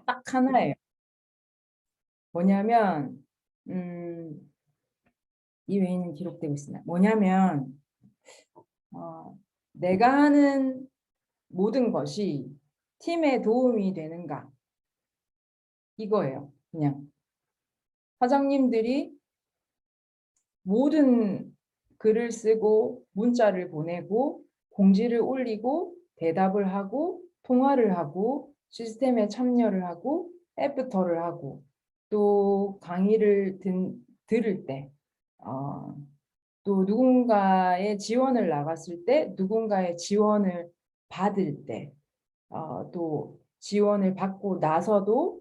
딱 하나예요. 뭐냐면 이 외에는 기록되고 있습니다. 뭐냐면 내가 하는 모든 것이 팀에 도움이 되는가 이거예요. 그냥 사장님들이 모든 글을 쓰고 문자를 보내고 공지를 올리고 대답을 하고 통화를 하고 시스템에 참여를 하고 애프터를 하고 또 강의를 들을 때 또 누군가의 지원을 나갔을 때 누군가의 지원을 받을 때 또 지원을 받고 나서도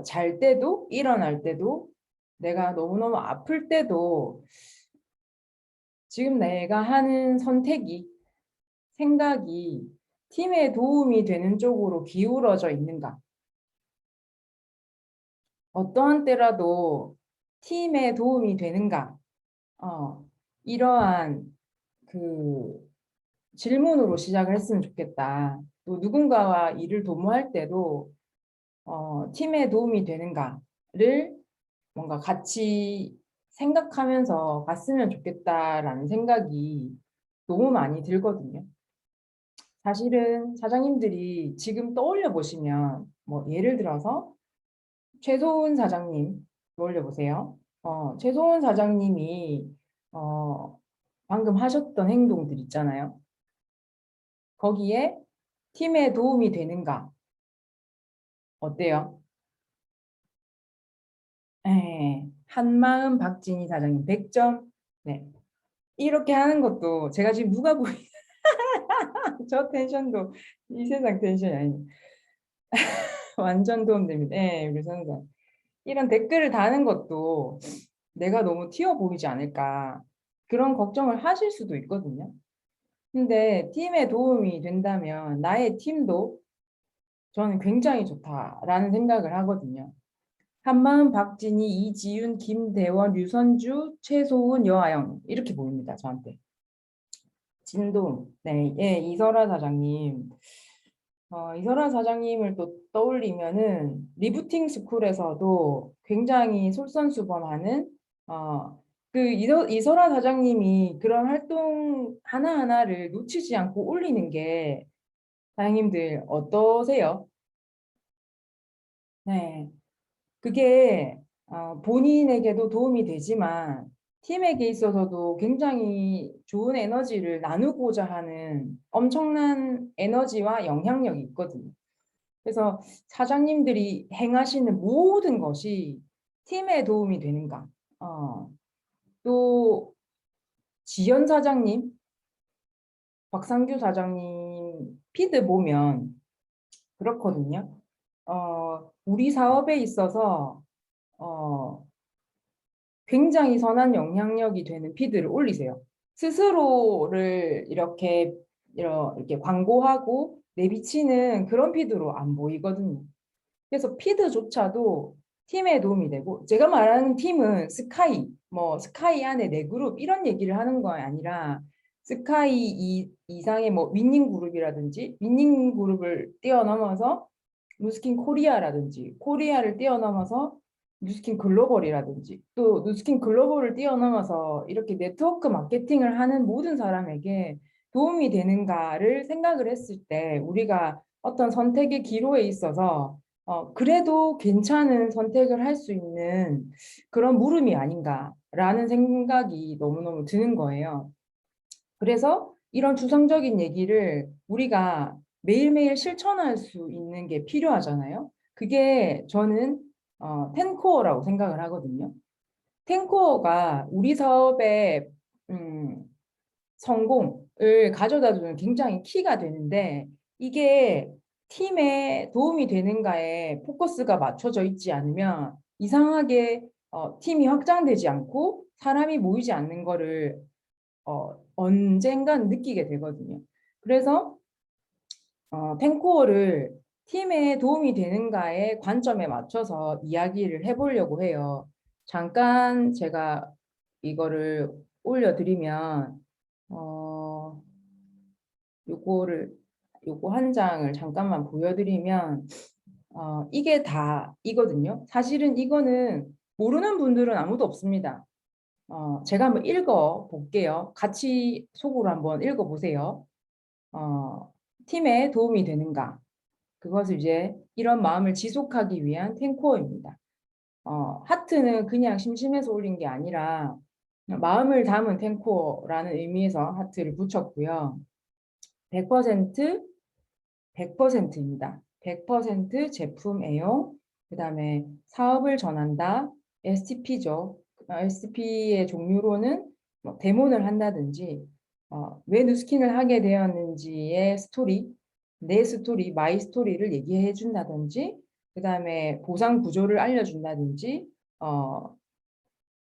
잘 때도 일어날 때도 내가 너무너무 아플 때도 지금 내가 하는 선택이 생각이 팀에 도움이 되는 쪽으로 기울어져 있는가? 어떠한 때라도 팀에 도움이 되는가? 이러한 그 질문으로 시작을 했으면 좋겠다. 또 누군가와 일을 도모할 때도 팀에 도움이 되는가를 뭔가 같이 생각하면서 갔으면 좋겠다라는 생각이 너무 많이 들거든요. 사실은 사장님들이 지금 떠올려 보시면 뭐 예를 들어서 최소은 사장님 떠올려 보세요. 최소은 사장님이 어, 방금 하셨던 행동들 있잖아요. 거기에 팀에 도움이 되는가? 어때요? 한마음 박진희 사장님 100점. 네. 이렇게 하는 것도 제가 지금 누가 보이 저 텐션도 이 세상 텐션이 아니에요. 완전 도움됩니다. 네, 우리 선생. 이런 댓글을 다는 것도 내가 너무 튀어 보이지 않을까 그런 걱정을 하실 수도 있거든요. 근데 팀에 도움이 된다면 나의 팀도 저는 굉장히 좋다라는 생각을 하거든요. 한마음 박진희, 이지윤, 김대원, 류선주, 최소은, 여아영 이렇게 보입니다. 저한테. 진동, 네, 예, 이설아 사장님. 이설아 사장님을 또 떠올리면은 리부팅 스쿨에서도 굉장히 솔선수범하는 이설아 사장님이 그런 활동 하나하나를 놓치지 않고 올리는 게 사장님들 어떠세요? 네. 그게 본인에게도 도움이 되지만 팀에게 있어서도 굉장히 좋은 에너지를 나누고자 하는 엄청난 에너지와 영향력이 있거든요. 그래서 사장님들이 행하시는 모든 것이 팀에 도움이 되는가? 또 지연 사장님, 박상규 사장님 피드 보면 그렇거든요. 우리 사업에 있어서 어, 굉장히 선한 영향력이 되는 피드를 올리세요. 스스로를 이렇게 광고하고 내비치는 그런 피드로 안 보이거든요. 그래서 피드조차도 팀에 도움이 되고 제가 말하는 팀은 스카이, 뭐 스카이 안에 네 그룹 이런 얘기를 하는 거 아니라 스카이 이상의 뭐 윈닝 그룹이라든지 윈닝 그룹을 뛰어넘어서 누스킨 코리아라든지 코리아를 뛰어넘어서 누스킨 글로벌이라든지 또 누스킨 글로벌을 뛰어넘어서 이렇게 네트워크 마케팅을 하는 모든 사람에게 도움이 되는가를 생각을 했을 때 우리가 어떤 선택의 기로에 있어서 그래도 괜찮은 선택을 할 수 있는 그런 물음이 아닌가라는 생각이 너무너무 드는 거예요. 그래서 이런 추상적인 얘기를 우리가 매일매일 실천할 수 있는 게 필요하잖아요. 그게 저는 텐코어라고 생각을 하거든요. 텐코어가 우리 사업의 음, 성공을 가져다주는 굉장히 키가 되는데 이게 팀에 도움이 되는가에 포커스가 맞춰져 있지 않으면 이상하게 팀이 확장되지 않고 사람이 모이지 않는 거를 언젠간 느끼게 되거든요. 그래서 펜코어를 팀에 도움이 되는가의 관점에 맞춰서 이야기를 해보려고 해요. 잠깐 제가 이거를 올려드리면 어, 요거를 요거 한 장을 잠깐만 보여드리면 이게 다 이거든요. 사실은 이거는 모르는 분들은 아무도 없습니다. 제가 한번 읽어 볼게요. 같이 속으로 한번 읽어 보세요. 팀에 도움이 되는가? 그것을 이제 이런 마음을 지속하기 위한 탱코어입니다. 하트는 그냥 심심해서 올린 게 아니라 마음을 담은 탱코어라는 의미에서 하트를 붙였고요. 100% 100%입니다. 100% 제품 애용, 그 다음에 사업을 전한다, STP죠. STP의 종류로는 뭐 데모를 한다든지, 왜 누스킨을 하게 되었는지의 스토리, 내 스토리, 마이 스토리를 얘기해 준다든지, 그 다음에 보상 구조를 알려준다든지,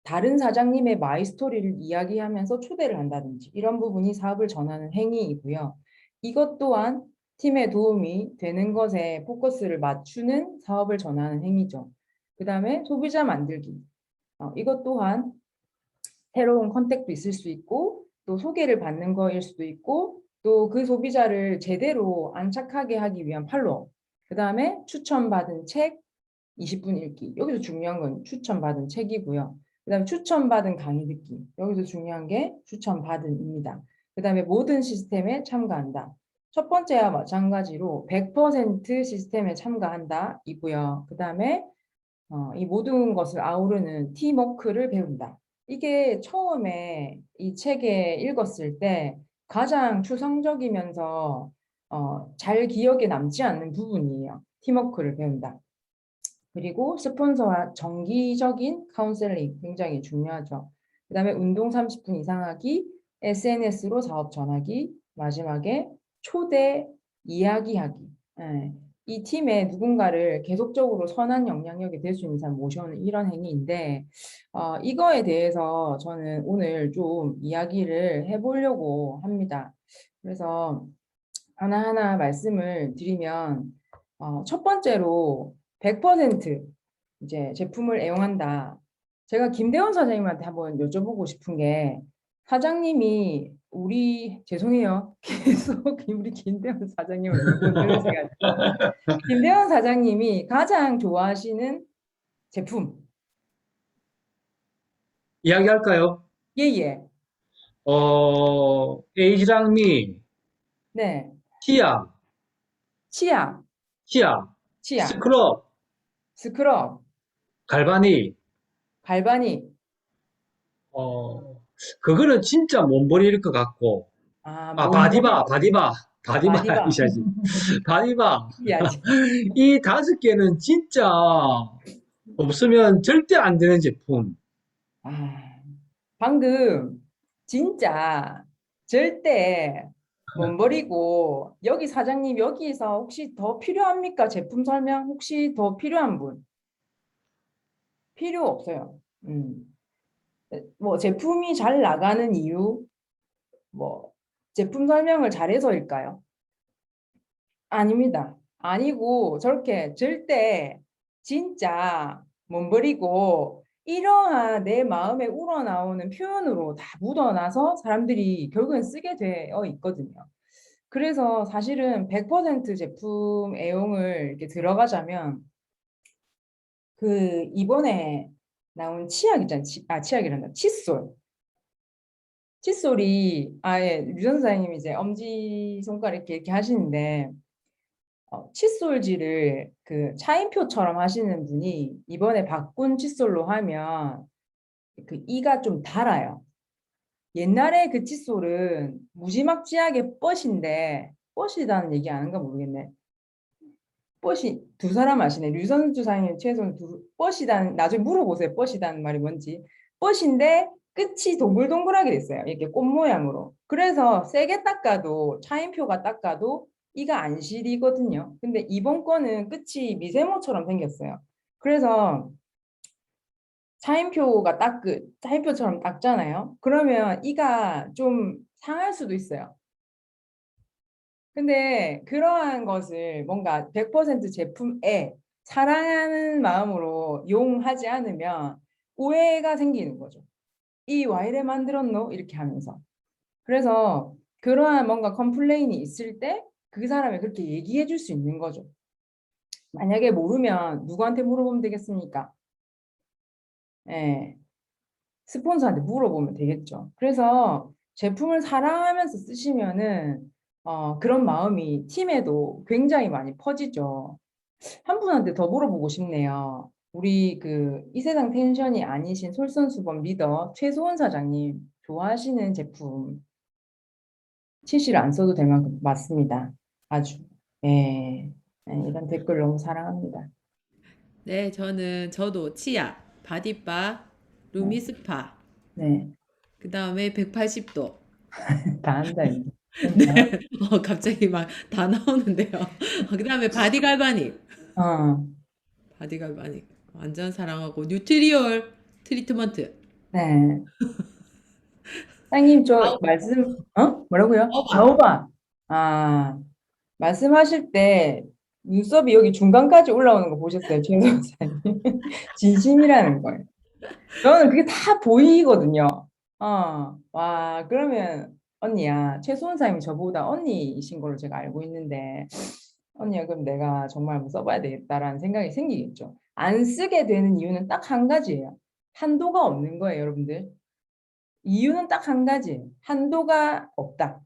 다른 사장님의 마이 스토리를 이야기하면서 초대를 한다든지 이런 부분이 사업을 전하는 행위이고요. 이것 또한 팀에 도움이 되는 것에 포커스를 맞추는 사업을 전하는 행위죠. 그 다음에 소비자 만들기. 이것 또한 새로운 컨택도 있을 수 있고 또 소개를 받는 거일 수도 있고 또 그 소비자를 제대로 안착하게 하기 위한 팔로워. 그 다음에 추천받은 책 20분 읽기. 여기서 중요한 건 추천받은 책이고요. 그 다음에 추천받은 강의 듣기. 여기서 중요한 게 추천받은입니다. 그 다음에 모든 시스템에 참가한다. 첫 번째와 마찬가지로 100% 시스템에 참가한다 이고요. 그 다음에 이 모든 것을 아우르는 팀워크를 배운다. 이게 처음에 이 책에 읽었을 때 가장 추상적이면서 잘 기억에 남지 않는 부분이에요. 팀워크를 배운다. 그리고 스폰서와 정기적인 카운셀링 굉장히 중요하죠. 그 다음에 운동 30분 이상 하기, SNS로 사업 전하기, 마지막에 초대 이야기하기. 예, 이 팀에 누군가를 계속적으로 선한 영향력이 될 수 있는 사람 모셔오는 이런 행위인데 이거에 대해서 저는 오늘 좀 이야기를 해보려고 합니다. 그래서 하나하나 말씀을 드리면 첫 번째로 100% 이제 제품을 애용한다. 제가 김대원 사장님한테 한번 여쭤보고 싶은 게 사장님이 우리 죄송해요. 계속 우리 김대원 사장님을 몇 번 들으셔가지고 김대원 사장님이 가장 좋아하시는 제품. 이야기할까요? 예예. 에이지랑미, 네. 티아, 치아. 티아, 치아. 스크럽, 스크럽. 갈바니, 갈바닉. 어, 그거는 진짜 못 버릴 것 같고, 몸보리. 바디바 바디바. 이셔야지. 바디바. 해야지. 이 다섯 개는 진짜 없으면 절대 안 되는 제품. 아, 방금 진짜 절대 못 버리고 여기 사장님 여기서 혹시 더 필요합니까? 제품 설명 혹시 더 필요한 분? 필요 없어요. 뭐 제품이 잘 나가는 이유 뭐 제품 설명을 잘해서일까요? 아닙니다. 아니고 저렇게 절대 진짜 못 버리고 이러한 내 마음에 우러나오는 표현으로 다 묻어나서 사람들이 결국엔 쓰게 되어 있거든요. 그래서 사실은 100% 제품 애용을 이렇게 들어가자면 그 이번에 나온 치약 있잖아요. 치약이란다. 칫솔. 칫솔이 아예 류전 사장님이 이제 엄지손가락 이렇게 하시는데 칫솔질을 그 차인표처럼 하시는 분이 이번에 바꾼 칫솔로 하면 그 이가 좀 달아요. 옛날에 그 칫솔은 무지막지하게 뻗인데 뻗이라는 얘기 아는가 모르겠네. 뻗이 두 사람 아시네. 류선주 사장님 최소한 뻗이다는 나중에 물어보세요. 뻗이다는 말이 뭔지. 뻗인데 끝이 동글동글하게 됐어요. 이렇게 꽃 모양으로. 그래서 세게 닦아도 차인표가 닦아도 이가 안 시리거든요. 근데 이번 거는 끝이 미세모처럼 생겼어요. 그래서 차인표처럼 닦잖아요. 그러면 이가 좀 상할 수도 있어요. 근데 그러한 것을 뭔가 100% 제품에 사랑하는 마음으로 용하지 않으면 오해가 생기는 거죠. 이 와이를 만들었노? 이렇게 하면서. 그래서 그러한 뭔가 컴플레인이 있을 때 그 사람이 그렇게 얘기해 줄 수 있는 거죠. 만약에 모르면 누구한테 물어보면 되겠습니까? 예, 스폰서한테 물어보면 되겠죠. 그래서 제품을 사랑하면서 쓰시면은 그런 마음이 팀에도 굉장히 많이 퍼지죠. 한 분한테 더 물어보고 싶네요. 우리 그 이세상 텐션이 아니신 솔선수범 리더 최소원 사장님 좋아하시는 제품 CC를 안 써도 될 만큼 맞습니다. 아주. 예. 예, 이런 댓글 너무 사랑합니다. 네, 저도 치아, 바디바, 네. 루미스파, 네. 그 다음에 180도. 다 한다 이제. 네, 진짜. 갑자기 막 다 나오는데요. 그 다음에 바디 갈바닉, 어. 바디 갈바닉. 완전 사랑하고, 뉴트리얼 트리트먼트. 네. 사장님 저 아우, 말씀 뭐라고요? 어반. 좌우반. 아, 말씀하실 때 눈썹이 여기 중간까지 올라오는 거 보셨어요? 최 선생님. 진심이라는 거예요. 저는 그게 다 보이거든요. 와, 그러면 언니야, 최수원 사님이 저보다 언니이신 걸로 제가 알고 있는데, 언니야, 그럼 내가 정말 한번 써봐야 되겠다라는 생각이 생기겠죠. 안 쓰게 되는 이유는 딱 한 가지예요. 한도가 없는 거예요, 여러분들. 이유는 딱 한 가지예요. 한도가 없다.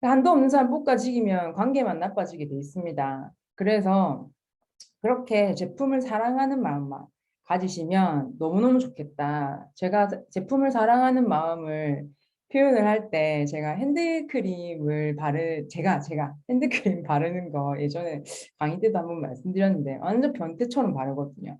한도 없는 사람 볶아지기면 관계만 나빠지게 돼 있습니다. 그래서 그렇게 제품을 사랑하는 마음만 가지시면 너무너무 좋겠다. 제가 제품을 사랑하는 마음을 표현을 할 때 제가 핸드크림을 제가 핸드크림 바르는 거 예전에 강의 때도 한번 말씀드렸는데 완전 변태처럼 바르거든요.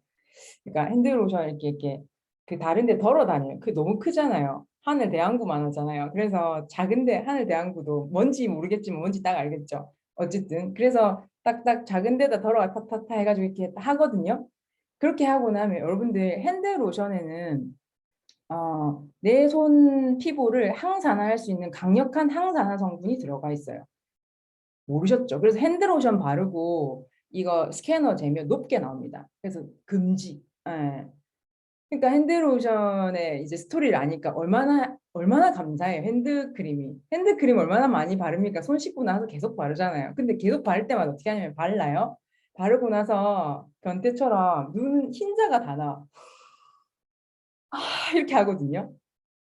그러니까 핸드로션 이렇게 그 다른데 덜어 다녀요. 그 너무 크잖아요. 하늘 대항구만 하잖아요. 그래서 작은데 하늘 대항구도 뭔지 모르겠지만 뭔지 딱 알겠죠. 어쨌든 그래서 딱딱 작은 데다 덜어가 타타타 해가지고 이렇게 하거든요. 그렇게 하고 나면 여러분들 핸드로션에는 내 손 피부를 항산화할 수 있는 강력한 항산화 성분이 들어가 있어요. 모르셨죠? 그래서 핸드로션 바르고 이거 스캐너 재면 높게 나옵니다. 그래서 금지. 예. 그러니까 핸드로션의 이제 스토리를 아니까 얼마나 감사해요. 핸드크림 얼마나 많이 바릅니까? 손 씻고 나서 계속 바르잖아요. 근데 계속 바를 때마다 어떻게 하냐면 발라요. 바르고 나서 변태처럼 눈 흰자가 다 나와. 이렇게 하거든요.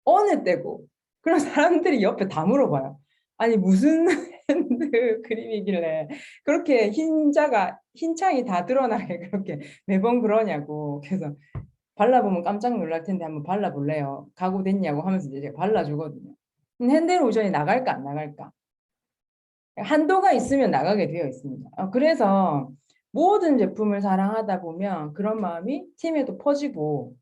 어느 때고. 그런 사람들이 옆에 다 물어봐요. 아니 무슨 핸드크림이길래 그렇게 흰 창이 다 드러나게 그렇게 매번 그러냐고. 그래서 발라보면 깜짝 놀랄 텐데 한번 발라볼래요? 각오됐냐고 하면서 이제 제가 발라주거든요. 핸드로션이 나갈까 안 나갈까? 한도가 있으면 나가게 되어 있습니다. 그래서 모든 제품을 사랑하다 보면 그런 마음이 팀에도 퍼지고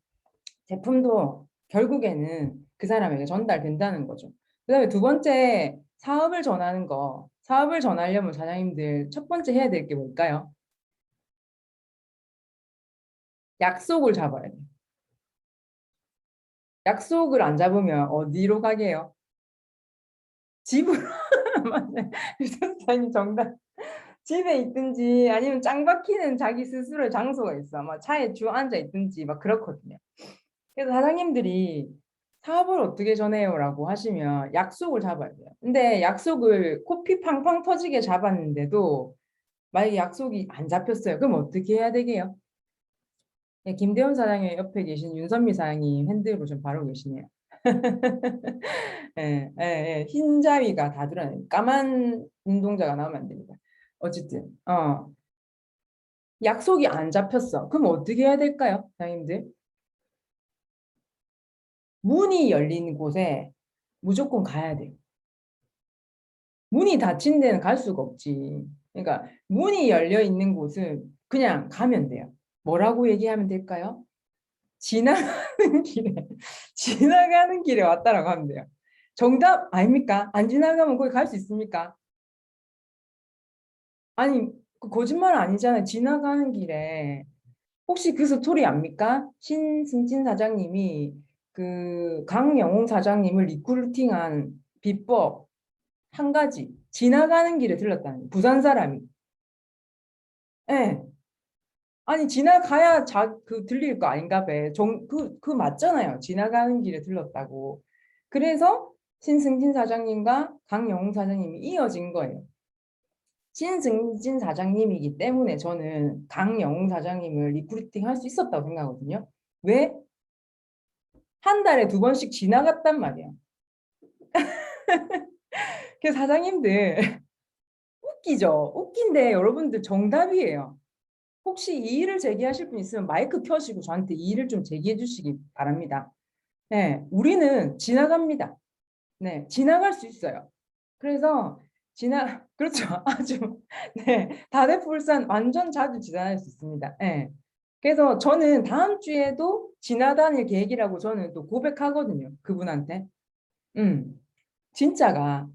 제품도 결국에는 그 사람에게 전달된다는 거죠. 그다음에 두 번째 사업을 전하는 거. 사업을 전하려면 사장님들 첫 번째 해야 될 게 뭘까요? 약속을 잡아야 돼요. 약속을 안 잡으면 어디로 가게요? 집으로. 맞아요. 유선사님 정답. 집에 있든지 아니면 짱 박히는 자기 스스로의 장소가 있어. 막 차에 주 앉아 있든지 막 그렇거든요. 그래서 사장님들이 사업을 어떻게 전해요라고 하시면 약속을 잡아야 돼요. 근데 약속을 코피 팡팡 터지게 잡았는데도 만약에 약속이 안 잡혔어요. 그럼 어떻게 해야 되게요? 네, 김대원 사장의 옆에 계신 윤선미 사장님 핸드로 좀 바르고 계시네요. 예, 예, 예. 흰자위가 다 드러나요. 까만 눈동자가 나오면 안 됩니다. 어쨌든, 약속이 안 잡혔어. 그럼 어떻게 해야 될까요, 사장님들? 문이 열린 곳에 무조건 가야 돼요. 문이 닫힌 데는 갈 수가 없지. 그러니까 문이 열려 있는 곳은 그냥 가면 돼요. 뭐라고 얘기하면 될까요? 지나가는 길에, 지나가는 길에 왔다라고 하면 돼요. 정답 아닙니까? 안 지나가면 거기 갈 수 있습니까? 아니, 그 거짓말 아니잖아요. 지나가는 길에. 혹시 그 스토리 압니까? 신승진 사장님이 그 강영웅 사장님을 리크루팅한 비법 한 가지. 지나가는 길에 들렀다는 거예요. 부산 사람이. 예. 아니, 지나가야 들릴 거 아닌가 봐. 그 맞잖아요. 지나가는 길에 들렀다고. 그래서 신승진 사장님과 강영웅 사장님이 이어진 거예요. 신승진 사장님이기 때문에 저는 강영웅 사장님을 리크루팅 할 수 있었다고 생각하거든요. 왜? 한 달에 2번씩 지나갔단 말이야. 그 사장님들 웃기죠? 웃긴데 여러분들 정답이에요. 혹시 이의를 제기하실 분 있으면 마이크 켜시고 저한테 이의를 좀 제기해 주시기 바랍니다. 네, 우리는 지나갑니다. 네, 지나갈 수 있어요. 그래서 그렇죠. 아주, 네, 다대풀산 완전 자주 지나갈 수 있습니다. 네. 그래서 저는 다음 주에도 지나다닐 계획이라고 저는 또 고백하거든요. 그분한테. 진짜다.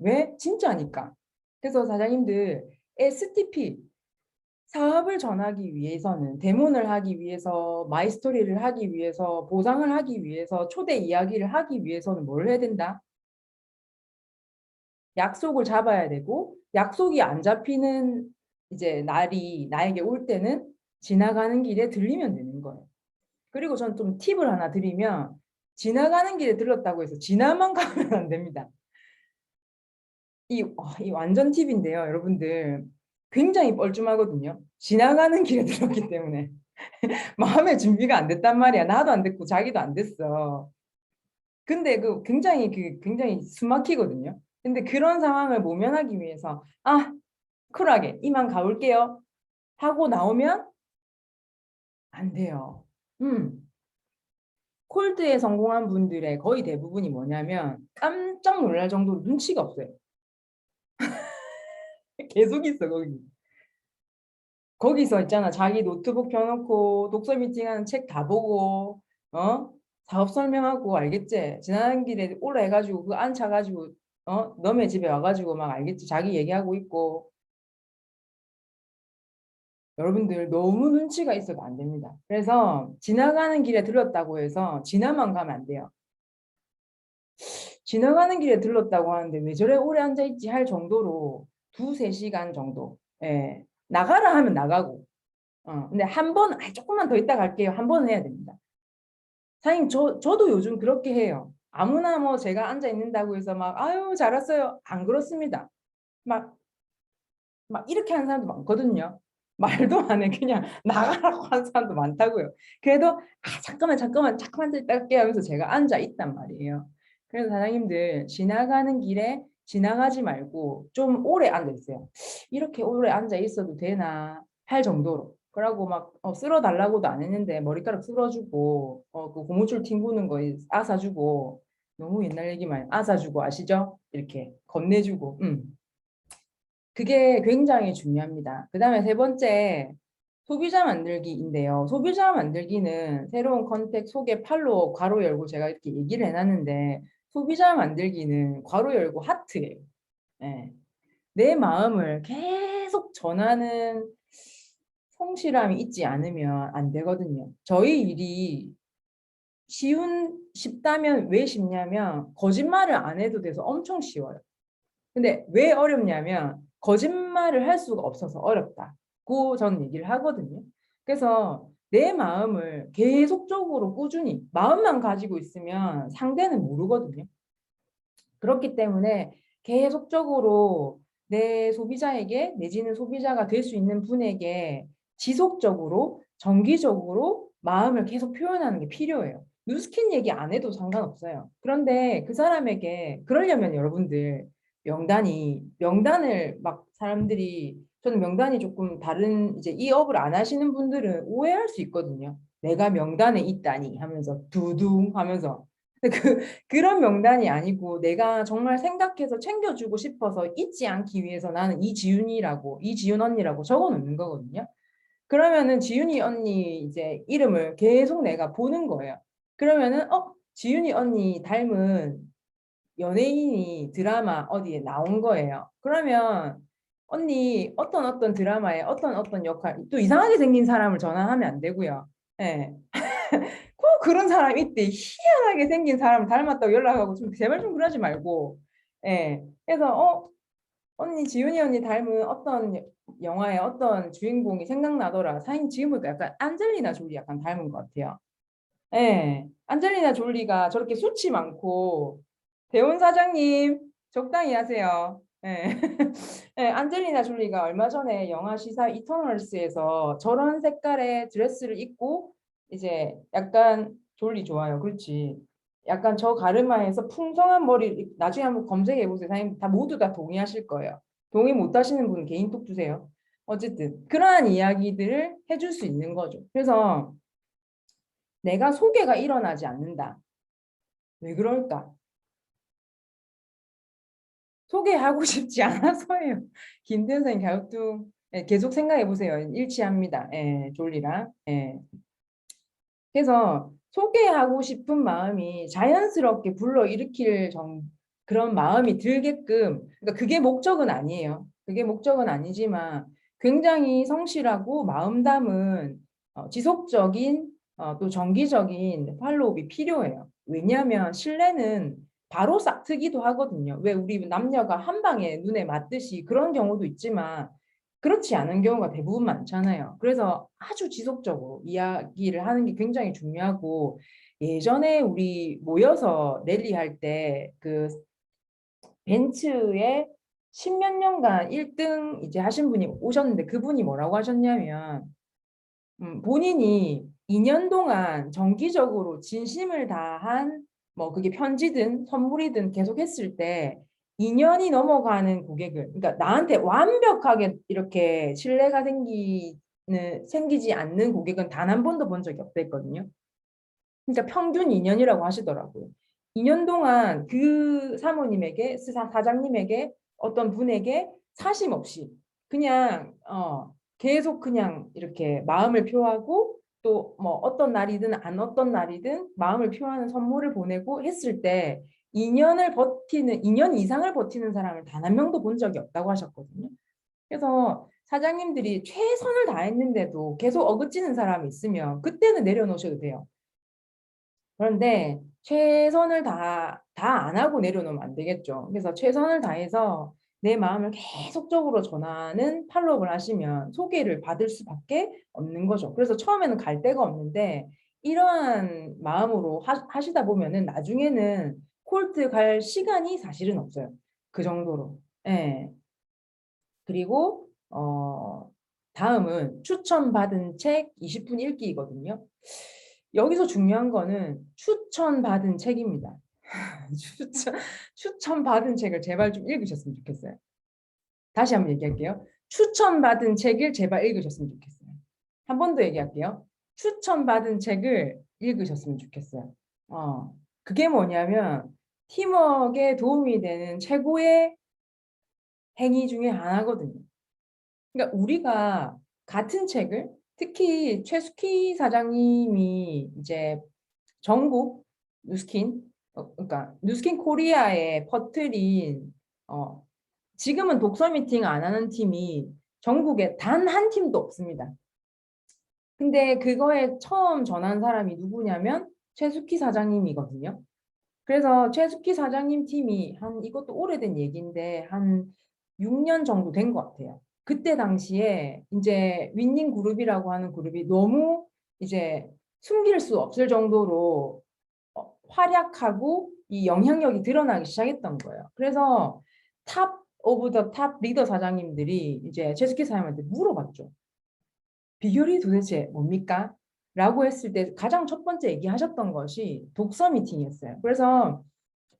왜? 진짜니까. 그래서 사장님들 STP 사업을 전하기 위해서는 데모를 하기 위해서 마이스토리를 하기 위해서 보상을 하기 위해서 초대 이야기를 하기 위해서는 뭘 해야 된다? 약속을 잡아야 되고 약속이 안 잡히는 이제 날이 나에게 올 때는 지나가는 길에 들리면 되는 거예요. 그리고 전 좀 팁을 하나 드리면 지나가는 길에 들렀다고 해서 지나만 가면 안 됩니다. 이 완전 팁인데요, 여러분들. 굉장히 뻘쭘하거든요. 지나가는 길에 들었기 때문에 마음의 준비가 안 됐단 말이야. 나도 안 됐고 자기도 안 됐어. 근데 굉장히 숨막히거든요. 근데 그런 상황을 모면하기 위해서 쿨하게 이만 가볼게요 하고 나오면 안 돼요. 콜드에 성공한 분들의 거의 대부분이 뭐냐면 깜짝 놀랄 정도로 눈치가 없어요. 계속 있어 거기. 거기서 있잖아. 자기 노트북 켜놓고 독서 미팅하는 책 다 보고 사업 설명하고 알겠지? 지나는 길에 오라 해가지고 그 앉혀가지고 너네 집에 와가지고 막 알겠지? 자기 얘기하고 있고 여러분들 너무 눈치가 있어도 안 됩니다. 그래서 지나가는 길에 들렀다고 해서 지나만 가면 안 돼요. 지나가는 길에 들렀다고 하는데 왜 저래 오래 앉아있지 할 정도로 2~3시간 정도 나가라 하면 나가고 근데 한 번, 조금만 더 있다 갈게요. 한 번은 해야 됩니다. 사장님, 저도 요즘 그렇게 해요. 아무나 뭐 제가 앉아 있는다고 해서 막, 아유, 잘 왔어요. 안 그렇습니다. 막 이렇게 하는 사람도 많거든요. 말도 안 해. 그냥 나가라고 하는 사람도 많다고요. 그래도, 잠깐만 더 있다 갈게요 하면서 제가 앉아 있단 말이에요. 그래서 사장님들, 지나가는 길에 지나가지 말고 좀 오래 앉아 있어요. 이렇게 오래 앉아 있어도 되나 할 정도로. 그러고 막 쓸어 달라고도 안 했는데 머리카락 쓸어주고 그 고무줄 튕구는 거 아사주고 너무 옛날 얘기만 아사주고 아시죠? 이렇게 건네주고 그게 굉장히 중요합니다. 그 다음에 세 번째 소비자 만들기인데요. 소비자 만들기는 새로운 컨택 소개 팔로워 괄호 열고 제가 이렇게 얘기를 해놨는데 소비자 만들기는 괄호 열고 하트예요. 네. 내 마음을 계속 전하는 성실함이 있지 않으면 안 되거든요. 저희 일이 쉽다면 왜 쉽냐면 거짓말을 안 해도 돼서 엄청 쉬워요. 근데 왜 어렵냐면 거짓말을 할 수가 없어서 어렵다고 저는 얘기를 하거든요. 그래서 내 마음을 계속적으로 꾸준히 마음만 가지고 있으면 상대는 모르거든요. 그렇기 때문에 계속적으로 내 소비자에게 내지는 소비자가 될 수 있는 분에게 지속적으로 정기적으로 마음을 계속 표현하는 게 필요해요. 뉴스킨 얘기 안 해도 상관없어요. 그런데 그 사람에게 그러려면 여러분들 명단을 막 사람들이 저는 명단이 조금 다른 이제 이 업을 안 하시는 분들은 오해할 수 있거든요. 내가 명단에 있다니 하면서 두둥 하면서 근데 그런 명단이 아니고 내가 정말 생각해서 챙겨주고 싶어서 잊지 않기 위해서 나는 이지윤 언니라고 적어 놓는 거거든요. 그러면은 지윤이 언니 이제 이름을 계속 내가 보는 거예요. 그러면은 지윤이 언니 닮은 연예인이 드라마 어디에 나온 거예요. 그러면 언니 어떤 드라마에 어떤 역할 또 이상하게 생긴 사람을 전화하면 안 되고요. 예. 꼭 그런 사람 있대. 희한하게 생긴 사람 닮았다고 연락하고 좀 제발 좀 그러지 말고. 예. 그래서 언니 지윤이 언니 닮은 어떤 영화의 어떤 주인공이 생각나더라. 사실 지금 보니까 약간 안젤리나 졸리 약간 닮은 것 같아요. 예. 안젤리나 졸리가 저렇게 수치 많고 대원 사장님 적당히 하세요. 예. 예, 안젤리나 졸리가 얼마 전에 영화 시사 이터널스에서 저런 색깔의 드레스를 입고 이제 약간 졸리 좋아요. 그렇지. 약간 저 가르마에서 풍성한 머리 나중에 한번 검색해 보세요. 사장님 다 모두 다 동의하실 거예요. 동의 못 하시는 분은 개인톡 주세요. 어쨌든 그러한 이야기들을 해줄 수 있는 거죠. 그래서 내가 소개가 일어나지 않는다. 왜 그럴까? 소개하고 싶지 않아서예요. 김대현 선생님 갸우뚱. 예, 계속 생각해 보세요. 일치합니다. 예, 졸리랑. 예. 그래서 소개하고 싶은 마음이 자연스럽게 불러일으킬 그런 마음이 들게끔, 그러니까 그게 목적은 아니에요. 그게 목적은 아니지만 굉장히 성실하고 마음 담은 지속적인 또 정기적인 팔로우업이 필요해요. 왜냐하면 신뢰는 바로 싹 트기도 하거든요. 왜 우리 남녀가 한 방에 눈에 맞듯이 그런 경우도 있지만 그렇지 않은 경우가 대부분 많잖아요. 그래서 아주 지속적으로 이야기를 하는 게 굉장히 중요하고 예전에 우리 모여서 랠리 할 때 그 벤츠에 십몇 년간 1등 이제 하신 분이 오셨는데 그분이 뭐라고 하셨냐면 본인이 2년 동안 정기적으로 진심을 다한 뭐 그게 편지든 선물이든 계속 했을 때 2년이 넘어가는 고객을 그러니까 나한테 완벽하게 이렇게 신뢰가 생기지 않는 고객은 단 한 번도 본 적이 없댔거든요. 그러니까 평균 2년이라고 하시더라고요. 2년 동안 그 사모님에게 사장님에게 어떤 분에게 사심 없이 그냥 계속 그냥 이렇게 마음을 표하고 또 뭐 어떤 날이든 안 어떤 날이든 마음을 표하는 선물을 보내고 했을 때 2년 이상을 버티는 사람을 단 한 명도 본 적이 없다고 하셨거든요. 그래서 사장님들이 최선을 다했는데도 계속 어긋지는 사람이 있으면 그때는 내려놓으셔도 돼요. 그런데 최선을 다 안 하고 내려놓으면 안 되겠죠. 그래서 최선을 다해서 내 마음을 계속적으로 전하는 팔로우업을 하시면 소개를 받을 수밖에 없는 거죠. 그래서 처음에는 갈 데가 없는데 이러한 마음으로 하시다 보면은 나중에는 콜트 갈 시간이 사실은 없어요. 그 정도로. 예. 그리고 다음은 추천받은 책 20분 읽기거든요. 여기서 중요한 거는 추천받은 책입니다. 추천, 추천받은 책을 제발 좀 읽으셨으면 좋겠어요. 다시 한번 얘기할게요. 추천받은 책을 제발 읽으셨으면 좋겠어요. 한 번 더 얘기할게요. 추천받은 책을 읽으셨으면 좋겠어요. 그게 뭐냐면 팀워크에 도움이 되는 최고의 행위 중에 하나거든요. 그러니까 우리가 같은 책을 특히 최숙희 사장님이 이제 전국 뉴스킨 그러니까 뉴스킨 코리아에 퍼뜨린 지금은 독서 미팅 안 하는 팀이 전국에 단 한 팀도 없습니다. 근데 그거에 처음 전한 사람이 누구냐면 최숙희 사장님이거든요. 그래서 최숙희 사장님 팀이 이것도 오래된 얘기인데 한 6년 정도 된 것 같아요. 그때 당시에 이제 윈닝 그룹이라고 하는 그룹이 너무 이제 숨길 수 없을 정도로 활약하고 이 영향력이 드러나기 시작했던 거예요. 그래서 탑 오브 더 탑 리더 사장님들이 이제 최숙희 사장님한테 물어봤죠. 비결이 도대체 뭡니까? 라고 했을 때 가장 첫 번째 얘기하셨던 것이 독서 미팅이었어요. 그래서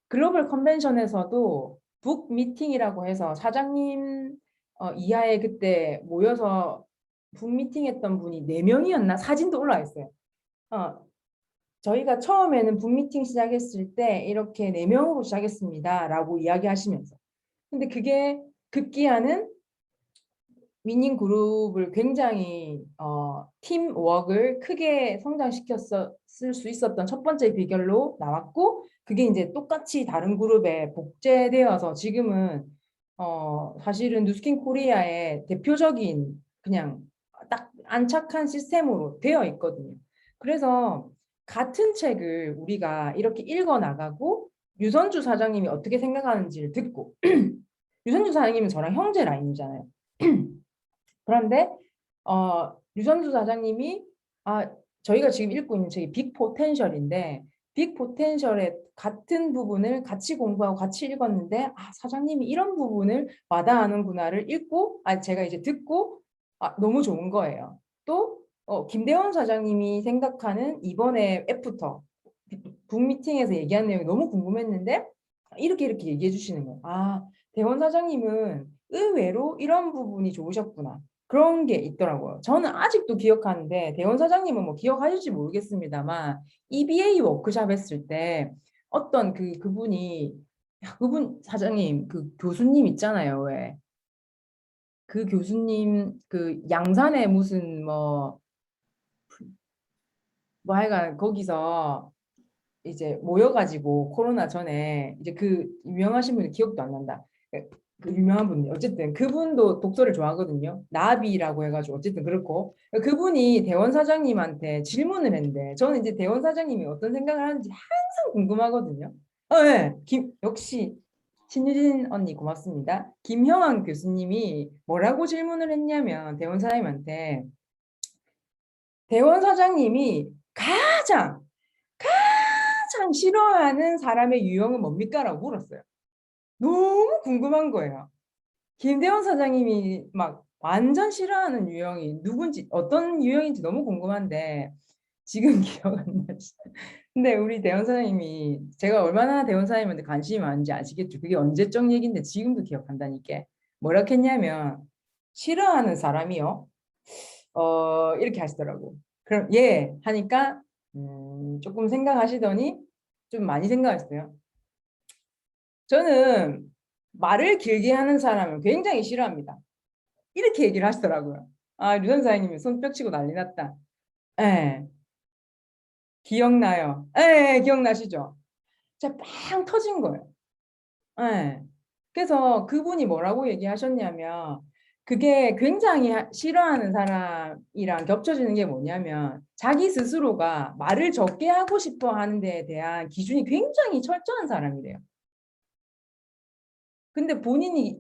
글로벌 컨벤션에서도 북 미팅이라고 해서 사장님 이하에 그때 모여서 북 미팅했던 분이 4명이었나? 사진도 올라와 있어요. 저희가 처음에는 북 미팅 시작했을 때 이렇게 4명으로 시작했습니다. 라고 이야기하시면서. 근데 그게 급기야는 위닝 그룹을 굉장히 팀워크를 크게 성장시켰을 수 있었던 첫 번째 비결로 나왔고 그게 이제 똑같이 다른 그룹에 복제되어서 지금은 사실은 뉴스킨 코리아의 대표적인 그냥 딱 안착한 시스템으로 되어 있거든요. 그래서 같은 책을 우리가 이렇게 읽어 나가고 유선주 사장님이 어떻게 생각하는지를 듣고 유선주 사장님은 저랑 형제 라인이잖아요. 그런데 유선주 사장님이 저희가 지금 읽고 있는 책이 빅 포텐셜인데 빅 포텐셜의 같은 부분을 같이 공부하고 같이 읽었는데 아, 사장님이 이런 부분을 와닿아하는구나를 읽고 제가 이제 듣고 너무 좋은 거예요. 또 김대원 사장님이 생각하는 이번에 애프터 북미팅에서 얘기한 내용이 너무 궁금했는데 이렇게 얘기해 주시는 거예요. 아, 대원 사장님은 의외로 이런 부분이 좋으셨구나. 그런 게 있더라고요. 저는 아직도 기억하는데 대원 사장님은 뭐 기억하실지 모르겠습니다만 EBA 워크샵 했을 때 어떤 그분이 그분 사장님 그 교수님 있잖아요. 왜? 그 교수님 그 양산에 무슨 뭐 하여간 거기서 이제 모여가지고 코로나 전에 이제 그 유명하신 분이 기억도 안 난다. 그 유명한 분 어쨌든 그분도 독서를 좋아하거든요. 나비라고 해가지고 어쨌든 그렇고 그분이 대원 사장님한테 질문을 했는데 저는 이제 대원 사장님이 어떤 생각을 하는지 항상 궁금하거든요. 네. 역시 신유진 언니 고맙습니다. 김형환 교수님이 뭐라고 질문을 했냐면 대원 사장님한테 대원 사장님이 가장 싫어하는 사람의 유형은 뭡니까? 라고 물었어요. 너무 궁금한 거예요. 김대원 사장님이 막 완전 싫어하는 유형이 누군지 어떤 유형인지 너무 궁금한데 지금 기억 안 나시. 근데 우리 대원 사장님이 제가 얼마나 대원 사장님한테 관심이 많은지 아시겠죠? 그게 언제적 얘기인데 지금도 기억한다니까. 뭐라 했냐면 싫어하는 사람이요. 이렇게 하시더라고. 그럼 예 하니까 조금 생각하시더니 좀 많이 생각했어요. 저는 말을 길게 하는 사람을 굉장히 싫어합니다. 이렇게 얘기를 하시더라고요. 아, 류선 사장님이 손뼉 치고 난리 났다. 예, 기억나요. 예, 기억나시죠? 진짜 빵 터진 거예요. 예. 그래서 그분이 뭐라고 얘기하셨냐면 그게 굉장히 싫어하는 사람이랑 겹쳐지는 게 뭐냐면 자기 스스로가 말을 적게 하고 싶어 하는 데에 대한 기준이 굉장히 철저한 사람이래요. 근데 본인이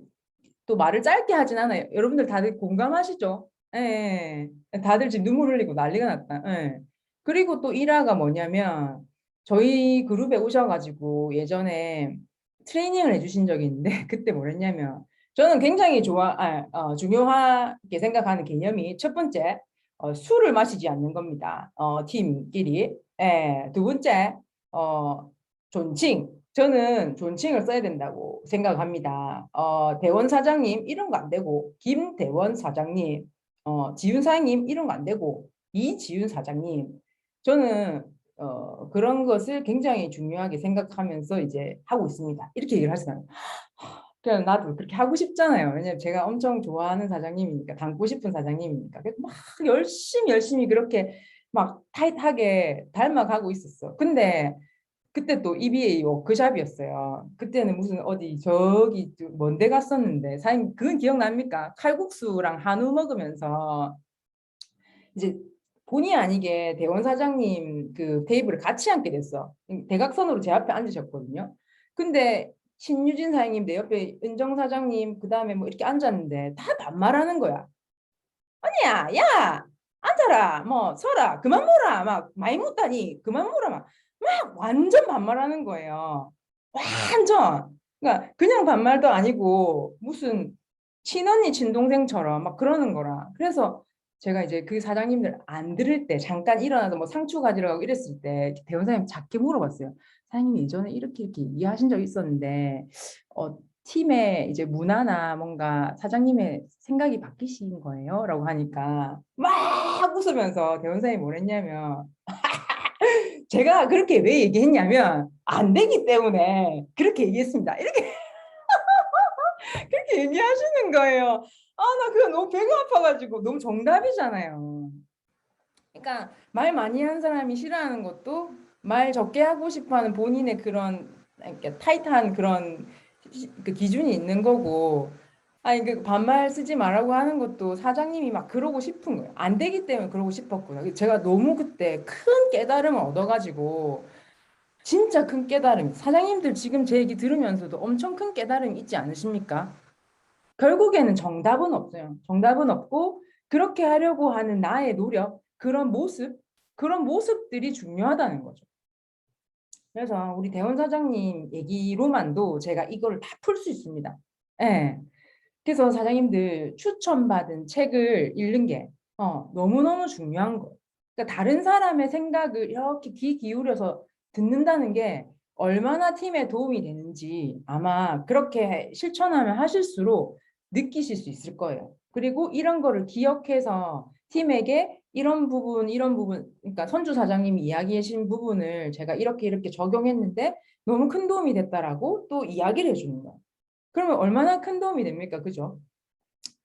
또 말을 짧게 하진 않아요. 여러분들 다들 공감하시죠? 예. 다들 지금 눈물 흘리고 난리가 났다. 예. 그리고 또 일화가 뭐냐면 저희 그룹에 오셔가지고 예전에 트레이닝을 해주신 적이 있는데 그때 뭐랬냐면 저는 굉장히 중요하게 생각하는 개념이 첫 번째 술을 마시지 않는 겁니다. 팀끼리. 예. 두 번째 존칭. 저는 존칭을 써야 된다고 생각합니다. 대원 사장님 이런 거 안 되고 김대원 사장님, 지윤 사장님 이런 거 안 되고 이지윤 사장님. 저는 그런 것을 굉장히 중요하게 생각하면서 이제 하고 있습니다. 이렇게 얘기를 하시잖아요. 그냥 나도 그렇게 하고 싶잖아요. 왜냐면 제가 엄청 좋아하는 사장님이니까, 닮고 싶은 사장님이니까. 그래서 막 열심히 그렇게 막 타이트하게 닮아가고 있었어. 근데 그때 또 EBA 워크샵이었어요. 그때는 무슨 어디 저기 먼데 갔었는데 사장님 그건 기억납니까? 칼국수랑 한우 먹으면서 이제 본의 아니게 대원 사장님 그 테이블을 같이 앉게 됐어. 대각선으로 제 앞에 앉으셨거든요. 근데 신유진 사장님 내 옆에 은정 사장님 그다음에 뭐 이렇게 앉았는데 다 반말하는 거야. 아니야, 야, 앉아라, 뭐 서라, 그만 물어, 막 많이 묻다니, 그만 물어, 막 완전 반말하는 거예요. 완전. 그러니까 그냥 반말도 아니고 무슨 친언니 친동생처럼 막 그러는 거라. 그래서 제가 이제 그 사장님들 안 들을 때 잠깐 일어나서 뭐 상추 가지러 가고 이랬을 때 대원 사장님 작게 물어봤어요. 사장님 예전에 이렇게 얘기하신 적 있었는데 팀의 이제 문화나 뭔가 사장님의 생각이 바뀌신 거예요? 라고 하니까 막 웃으면서 대원 사장님이 뭐랬냐면 제가 그렇게 왜 얘기했냐면 안 되기 때문에 그렇게 얘기했습니다. 이렇게 그렇게 얘기하시는 거예요. 아, 나 그거 너무 배가 아파가지고 너무 정답이잖아요. 그러니까 말 많이 한 사람이 싫어하는 것도 말 적게 하고 싶어하는 본인의 그런 이렇게 타이트한 그런 그 기준이 있는 거고 아니 그 반말 쓰지 말라고 하는 것도 사장님이 막 그러고 싶은 거예요. 안 되기 때문에 그러고 싶었구나. 제가 너무 그때 큰 깨달음을 얻어가지고 진짜 큰 깨달음. 사장님들 지금 제 얘기 들으면서도 엄청 큰 깨달음이 있지 않으십니까? 결국에는 정답은 없어요. 정답은 없고 그렇게 하려고 하는 나의 노력, 그런 모습들이 중요하다는 거죠. 그래서 우리 대원 사장님 얘기로만도 제가 이거를 다 풀 수 있습니다. 예. 그래서 사장님들 추천받은 책을 읽는 게 너무너무 중요한 거. 그러니까 다른 사람의 생각을 이렇게 귀 기울여서 듣는다는 게 얼마나 팀에 도움이 되는지 아마 그렇게 실천하면 하실수록 느끼실 수 있을 거예요. 그리고 이런 거를 기억해서 팀에게 이런 부분, 그러니까 선주 사장님이 이야기하신 부분을 제가 이렇게 적용했는데 너무 큰 도움이 됐다라고 또 이야기를 해주는 거예요. 그러면 얼마나 큰 도움이 됩니까? 그죠?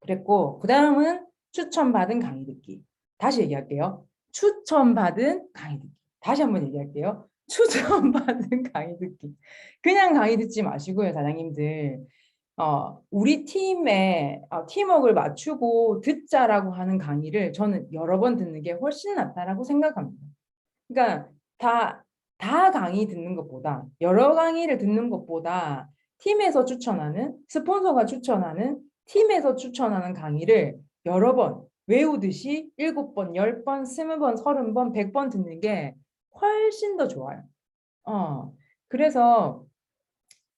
그랬고, 그 다음은 추천받은 강의 듣기. 다시 얘기할게요. 추천받은 강의 듣기. 다시 한번 얘기할게요. 추천받은 강의 듣기. 그냥 강의 듣지 마시고요, 사장님들. 우리 팀의 팀워크를 맞추고 듣자라고 하는 강의를 저는 여러 번 듣는 게 훨씬 낫다라고 생각합니다. 그러니까 다 강의 듣는 것보다 여러 강의를 듣는 것보다 팀에서 추천하는 스폰서가 추천하는 팀에서 추천하는 강의를 여러 번 외우듯이 7번, 10번, 20번, 30번, 100번 듣는 게 훨씬 더 좋아요. 그래서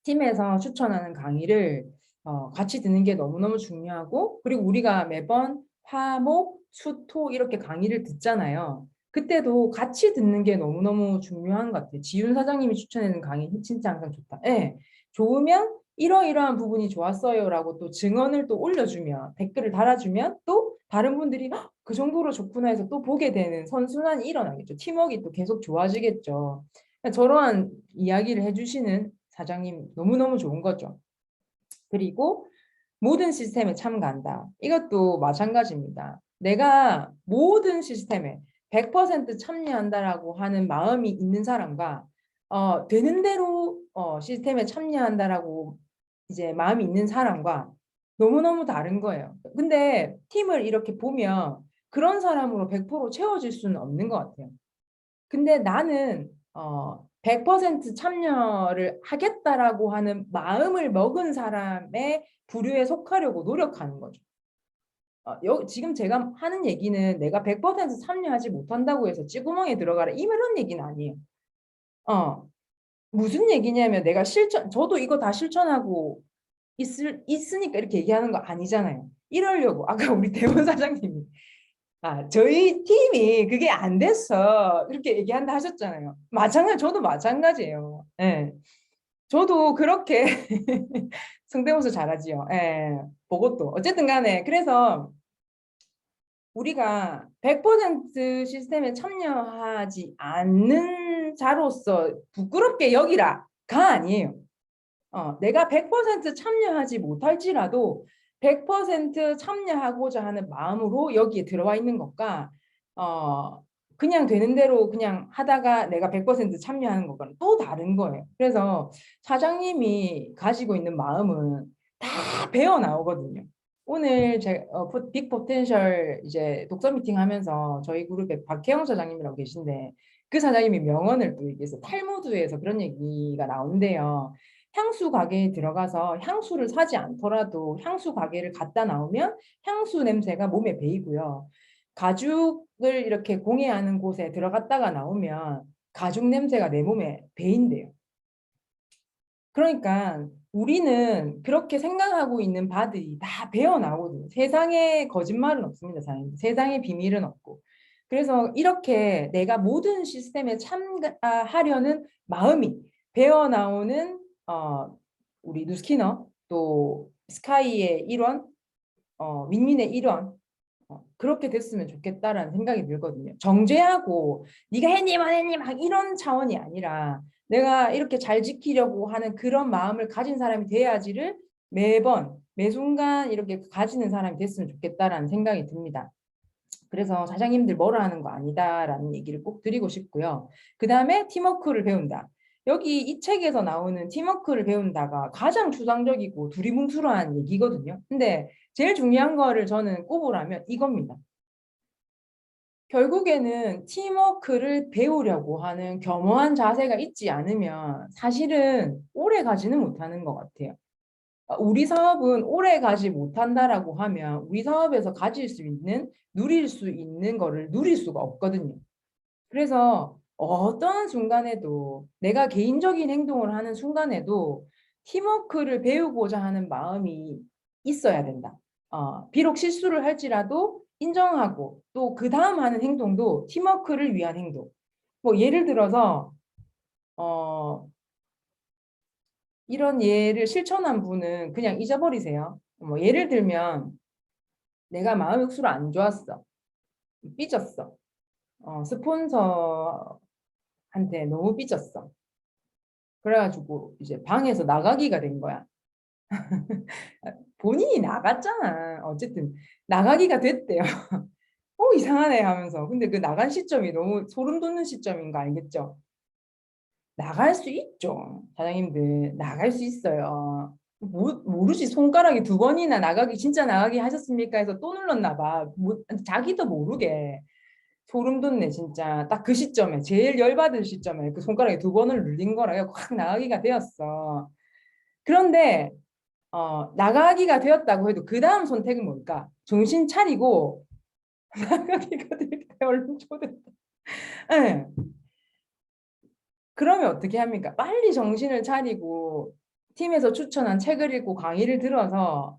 팀에서 추천하는 강의를 같이 듣는 게 너무너무 중요하고 그리고 우리가 매번 화목, 수토 이렇게 강의를 듣잖아요. 그때도 같이 듣는 게 너무너무 중요한 것 같아요. 지윤 사장님이 추천해준 강의 진짜 항상 좋다. 네, 좋으면 이러이러한 부분이 좋았어요라고 또 증언을 또 올려주면 댓글을 달아주면 또 다른 분들이 그 정도로 좋구나 해서 또 보게 되는 선순환이 일어나겠죠. 팀워크가 또 계속 좋아지겠죠. 저러한 이야기를 해주시는 사장님 너무너무 좋은 거죠. 그리고 모든 시스템에 참가한다. 이것도 마찬가지입니다. 내가 모든 시스템에 100% 참여한다라고 하는 마음이 있는 사람과 되는 대로 시스템에 참여한다라고 이제 마음이 있는 사람과 너무너무 다른 거예요. 근데 팀을 이렇게 보면 그런 사람으로 100% 채워질 수는 없는 것 같아요. 근데 나는 100% 참여를 하겠다라고 하는 마음을 먹은 사람의 부류에 속하려고 노력하는 거죠. 지금 제가 하는 얘기는 내가 100% 참여하지 못한다고 해서 찌구멍에 들어가라 이런 얘기는 아니에요. 무슨 얘기냐면 내가 저도 이거 다 실천하고 있으니까 이렇게 얘기하는 거 아니잖아요. 이러려고 아까 우리 대원 사장님이 저희 팀이 그게 안 됐어 이렇게 얘기한다 하셨잖아요. 저도 마찬가지예요. 예. 저도 그렇게 성대모사 잘하지요. 예. 보고 또 어쨌든 간에 그래서 우리가 100% 시스템에 참여하지 않는 자로서 부끄럽게 여기라가 아니에요. 내가 100% 참여하지 못할지라도 100% 참여하고자 하는 마음으로 여기에 들어와 있는 것과 그냥 되는 대로 그냥 하다가 내가 100% 참여하는 것과는 또 다른 거예요. 그래서 사장님이 가지고 있는 마음은 다 배워 나오거든요. 오늘 빅 포텐셜 이제 독서 미팅 하면서 저희 그룹에 박혜영 사장님이라고 계신데 그 사장님이 명언을 또 얘기해서 탈무드에서 그런 얘기가 나온대요. 향수 가게에 들어가서 향수를 사지 않더라도 향수 가게를 갔다 나오면 향수 냄새가 몸에 배이고요. 가죽을 이렇게 공예하는 곳에 들어갔다가 나오면 가죽 냄새가 내 몸에 배인대요. 그러니까 우리는 그렇게 생각하고 있는 바들이 다 배어나거든요. 세상에 거짓말은 없습니다. 세상에 비밀은 없고. 그래서 이렇게 내가 모든 시스템에 참가하려는 마음이 배어나오는 우리 누스키너 또 스카이의 일원, 윈윈의 일원 그렇게 됐으면 좋겠다라는 생각이 들거든요. 정죄하고 네가 했니 안 했니 막 이런 차원이 아니라 내가 이렇게 잘 지키려고 하는 그런 마음을 가진 사람이 돼야지를 매번 매순간 이렇게 가지는 사람이 됐으면 좋겠다라는 생각이 듭니다. 그래서 사장님들 뭐라 하는 거 아니다라는 얘기를 꼭 드리고 싶고요. 그 다음에 팀워크를 배운다. 여기 이 책에서 나오는 팀워크를 배운다가 가장 추상적이고 두리뭉술한 얘기거든요. 근데 제일 중요한 거를 저는 꼽으라면 이겁니다. 결국에는 팀워크를 배우려고 하는 겸허한 자세가 있지 않으면 사실은 오래 가지는 못하는 것 같아요. 우리 사업은 오래 가지 못한다라고 하면 우리 사업에서 가질 수 있는 누릴 수 있는 거를 누릴 수가 없거든요. 그래서 어떤 순간에도 내가 개인적인 행동을 하는 순간에도 팀워크를 배우고자 하는 마음이 있어야 된다. 비록 실수를 할지라도 인정하고 또 그 다음 하는 행동도 팀워크를 위한 행동. 뭐 예를 들어서 어, 이런 예를 실천한 분은 그냥 잊어버리세요. 뭐 예를 들면 내가 마음의 억수로 안 좋았어. 삐졌어. 스폰서한테 너무 삐졌어. 그래가지고 이제 방에서 나가기가 된 거야. 본인이 나갔잖아. 어쨌든 나가기가 됐대요. 이상하네 하면서. 근데 그 나간 시점이 너무 소름 돋는 시점인 거 알겠죠? 나갈 수 있죠. 사장님들 나갈 수 있어요. 모르지. 손가락이 2번이나 나가기 진짜 나가기 하셨습니까 해서 또 눌렀나 봐. 자기도 모르게. 소름 돋네 진짜. 딱 그 시점에 제일 열받을 시점에 그 손가락에 2번을 눌린 거라 확 나가기가 되었어. 그런데 나가기가 되었다고 해도 그 다음 선택은 뭘까? 정신 차리고 나가기가 될 때 얼른 초대했다. 네. 그러면 어떻게 합니까? 빨리 정신을 차리고 팀에서 추천한 책을 읽고 강의를 들어서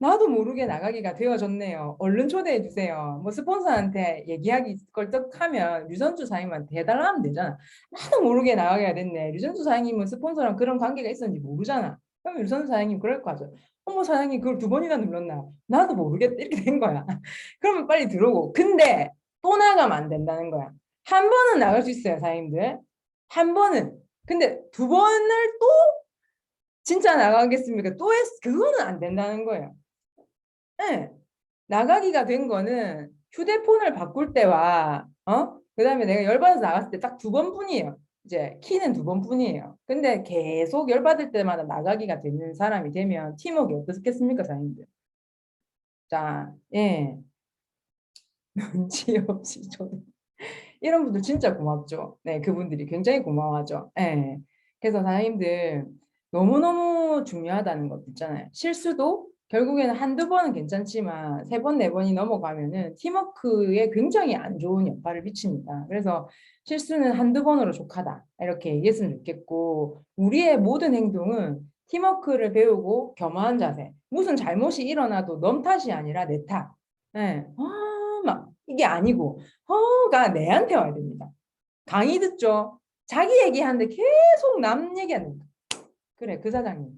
나도 모르게 나가기가 되어졌네요. 얼른 초대해 주세요. 뭐 스폰서한테 얘기하기 걸떡하면 류선주 사장님한테 해달라면 되잖아. 나도 모르게 나가게 됐네. 류선주 사장님은 스폰서랑 그런 관계가 있었는지 모르잖아. 그럼 류선주 사장님 그럴 거 같죠. 어머 사장님 그걸 2번이나 눌렀나? 나도 모르겠다 이렇게 된 거야. 그러면 빨리 들어오고. 근데 또 나가면 안 된다는 거야. 한 번은 나갈 수 있어요, 사장님들. 한 번은. 근데 2번을 또 진짜 나가겠습니까? 또 그거는 안 된다는 거예요. 네. 나가기가 된 거는 휴대폰을 바꿀 때와 그다음에 내가 열받아서 나갔을 때 딱 2번뿐이에요. 이제 키는 2번뿐이에요. 근데 계속 열받을 때마다 나가기가 되는 사람이 되면 팀워크 어떻겠습니까, 사장님들? 자, 예. 눈치 없이 저는 이런 분들 진짜 고맙죠. 네, 그분들이 굉장히 고마워하죠. 예. 그래서 사장님들 너무너무 중요하다는 것도 있잖아요. 실수도 결국에는 한두 번은 괜찮지만 3번, 4번이 넘어가면은 팀워크에 굉장히 안 좋은 여파를 미칩니다. 그래서 실수는 한두 번으로 족하다. 이렇게 얘기했으면 좋겠고, 우리의 모든 행동은 팀워크를 배우고 겸허한 자세. 무슨 잘못이 일어나도 넌 탓이 아니라 내 탓. 예. 막 이게 아니고 허가 내한테 와야 됩니다. 강의 듣죠? 자기 얘기하는데 계속 남 얘기하는 거. 그래, 그 사장님.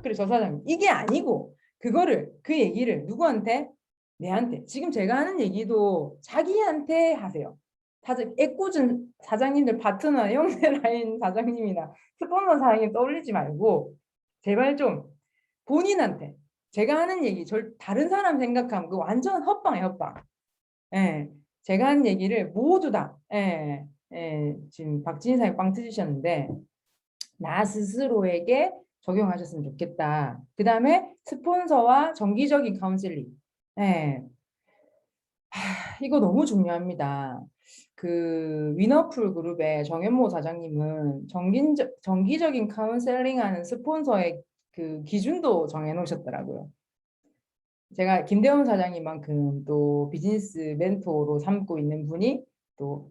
그래, 저 사장님. 이게 아니고 그 얘기를 누구한테? 내한테. 지금 제가 하는 얘기도 자기한테 하세요. 애꿎은 사장님들 파트너, 영세라인 사장님이나 스폰서 사장님 떠올리지 말고 제발 좀 본인한테 제가 하는 얘기 다른 사람 생각하면 그 완전 헛방이에요, 헛방. 예, 제가 한 얘기를 모두 다, 지금 박진희 사장님 빵 터지셨는데, 나 스스로에게 적용하셨으면 좋겠다. 그 다음에 스폰서와 정기적인 카운셀링. 예, 이거 너무 중요합니다. 그 위너풀 그룹의 정현모 사장님은 정기적인 카운셀링하는 스폰서의 그 기준도 정해놓으셨더라고요. 제가 김대원 사장님만큼 또 비즈니스 멘토로 삼고 있는 분이 또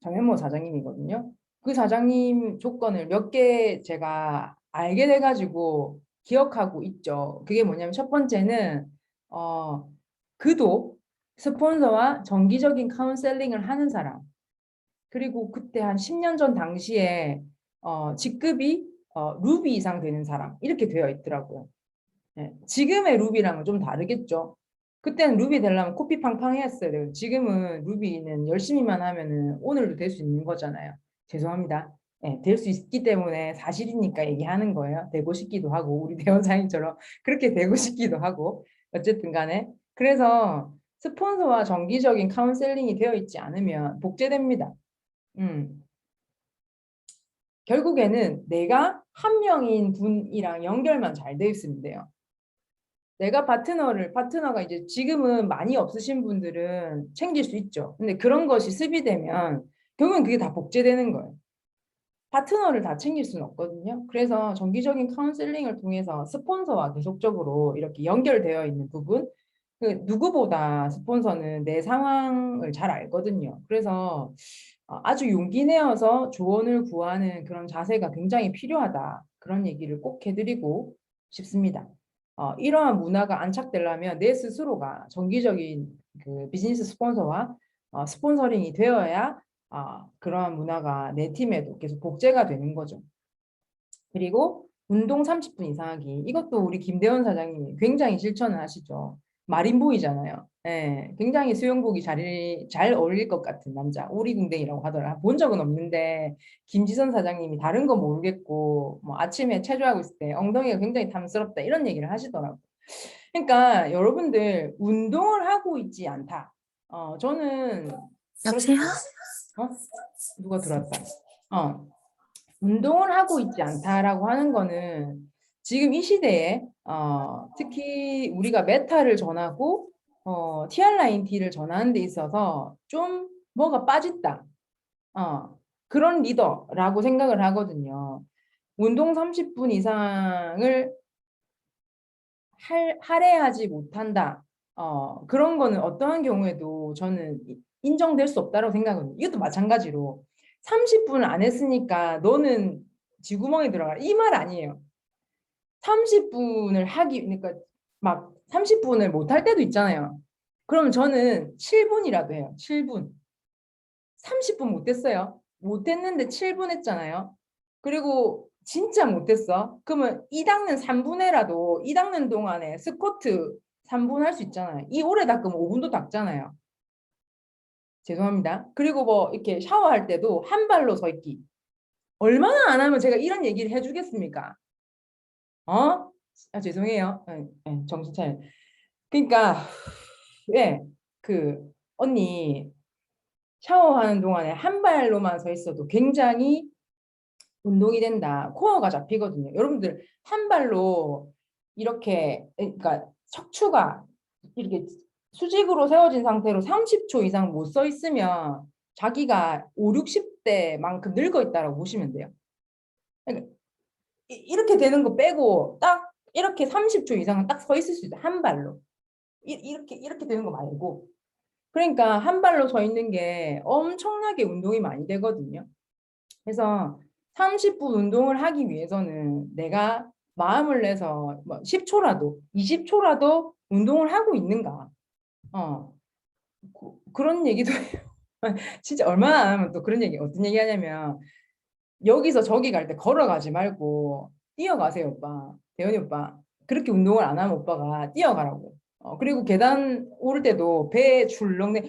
정현모 사장님이거든요. 그 사장님 조건을 몇 개 제가 알게 돼가지고 기억하고 있죠. 그게 뭐냐면 첫 번째는 그도 스폰서와 정기적인 카운셀링을 하는 사람. 그리고 그때 한 10년 전 당시에 직급이 루비 이상 되는 사람 이렇게 되어 있더라고요. 네. 지금의 루비랑은 좀 다르겠죠. 그때는 루비 되려면 코피 팡팡 했어야 돼요. 지금은 루비는 열심히만 하면은 오늘도 될 수 있는 거잖아요. 죄송합니다. 네, 될 수 있기 때문에 사실이니까 얘기하는 거예요. 되고 싶기도 하고 우리 대원장님처럼 그렇게 되고 싶기도 하고 어쨌든 간에 그래서 스폰서와 정기적인 카운셀링이 되어 있지 않으면 복제됩니다. 결국에는 내가 한 명인 분이랑 연결만 잘 되어 있으면 돼요. 내가 파트너가 이제 지금은 많이 없으신 분들은 챙길 수 있죠. 근데 그런 것이 습이되면 결국은 그게 다 복제되는 거예요. 파트너를 다 챙길 수는 없거든요. 그래서 정기적인 카운셀링을 통해서 스폰서와 계속적으로 이렇게 연결되어 있는 부분, 누구보다 스폰서는 내 상황을 잘 알거든요. 그래서 아주 용기 내어서 조언을 구하는 그런 자세가 굉장히 필요하다. 그런 얘기를 꼭 해드리고 싶습니다. 이러한 문화가 안착되려면 내 스스로가 정기적인 그 비즈니스 스폰서와 스폰서링이 되어야 그러한 문화가 내 팀에도 계속 복제가 되는 거죠. 그리고 운동 30분 이상 하기. 이것도 우리 김대원 사장님이 굉장히 실천을 하시죠. 마린보이잖아요. 예, 굉장히 수영복이 잘 어울릴 것 같은 남자. 오리궁뎅이라고 하더라. 본 적은 없는데 김지선 사장님이 다른 거 모르겠고 뭐 아침에 체조하고 있을 때 엉덩이가 굉장히 탐스럽다 이런 얘기를 하시더라고요. 그러니까 여러분들 운동을 하고 있지 않다. 저는 여보세요? 어? 누가 들어왔다. 어. 운동을 하고 있지 않다라고 하는 거는 지금 이 시대에 특히 우리가 메타를 전하고 TR9T를 전하는 데 있어서 좀 뭐가 빠졌다. 그런 리더라고 생각을 하거든요. 운동 30분 이상을 할애하지 못한다. 그런 거는 어떠한 경우에도 저는 인정될 수 없다고 생각하거든요. 이것도 마찬가지로 30분을 안 했으니까 너는 쥐구멍에 들어가라. 이 말 아니에요. 30분을 그러니까 막 30분을 못 할 때도 있잖아요. 그러면 저는 7분이라도 해요. 7분. 30분 못했어요. 못했는데 7분 했잖아요. 그리고 진짜 못했어. 그러면 이 닦는 3분에라도 이 닦는 동안에 스쿼트 3분 할 수 있잖아요. 이 오래 닦으면 5분도 닦잖아요. 죄송합니다. 그리고 뭐 이렇게 샤워할 때도 한 발로 서 있기. 얼마나 안 하면 제가 이런 얘기를 해주겠습니까? 죄송해요. 정신 차려. 그러니까 언니 샤워하는 동안에 한 발로만 서 있어도 굉장히 운동이 된다. 코어가 잡히거든요. 여러분들 한 발로 이렇게 그러니까 척추가 이렇게 수직으로 세워진 상태로 30초 이상 못 서 있으면 자기가 5, 60대만큼 늙어 있다고 보시면 돼요. 그러니까 이렇게 되는 거 빼고 딱 이렇게 30초 이상은 딱 서 있을 수 있어요. 한 발로. 이렇게 되는 거 말고. 그러니까 한 발로 서 있는 게 엄청나게 운동이 많이 되거든요. 그래서 30분 운동을 하기 위해서는 내가 마음을 내서 뭐 10초라도 20초라도 운동을 하고 있는가. 그런 얘기도 해요. 진짜 얼마나 안 하면 또 그런 얘기 어떤 얘기 하냐면 여기서 저기 갈 때 걸어가지 말고 뛰어가세요 오빠. 대현이 오빠. 그렇게 운동을 안 하면 오빠가 뛰어가라고. 그리고 계단 오를 때도 배 출렁내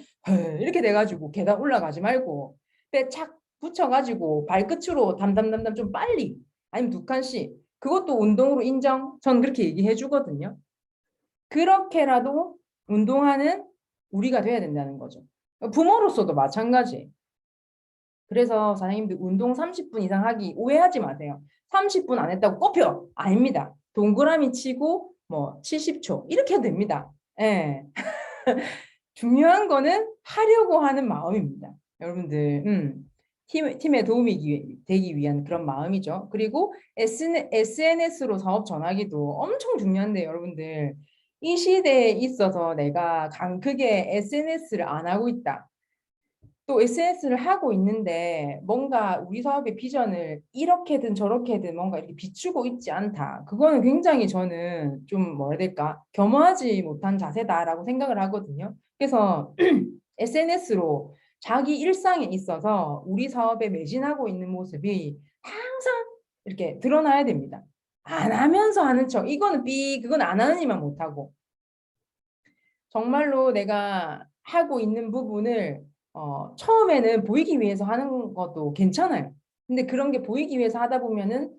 이렇게 돼가지고 계단 올라가지 말고 배 착 붙여가지고 발끝으로 담담담담 좀 빨리 아니면 2칸씩 그것도 운동으로 인정. 전 그렇게 얘기해 주거든요. 그렇게라도 운동하는 우리가 돼야 된다는 거죠. 부모로서도 마찬가지. 그래서 사장님들 운동 30분 이상 하기 오해하지 마세요. 30분 안 했다고 꼽혀. 아닙니다. 동그라미 치고 뭐 70초 이렇게 해도 됩니다. 예. 중요한 거는 하려고 하는 마음입니다. 여러분들 팀에 도움이 되기 위한 그런 마음이죠. 그리고 SNS로 사업 전하기도 엄청 중요한데 여러분들 이 시대에 있어서 내가 크게 SNS를 안 하고 있다. 또 SNS를 하고 있는데 뭔가 우리 사업의 비전을 이렇게든 저렇게든 뭔가 이렇게 비추고 있지 않다. 그거는 굉장히 저는 좀 뭐라 해야 될까? 겸허하지 못한 자세다라고 생각을 하거든요. 그래서 SNS로 자기 일상에 있어서 우리 사업에 매진하고 있는 모습이 항상 이렇게 드러나야 됩니다. 안 하면서 하는 척. 이거는 그건 안 하는 이만 못하고. 정말로 내가 하고 있는 부분을 처음에는 보이기 위해서 하는 것도 괜찮아요. 근데 그런 게 보이기 위해서 하다 보면은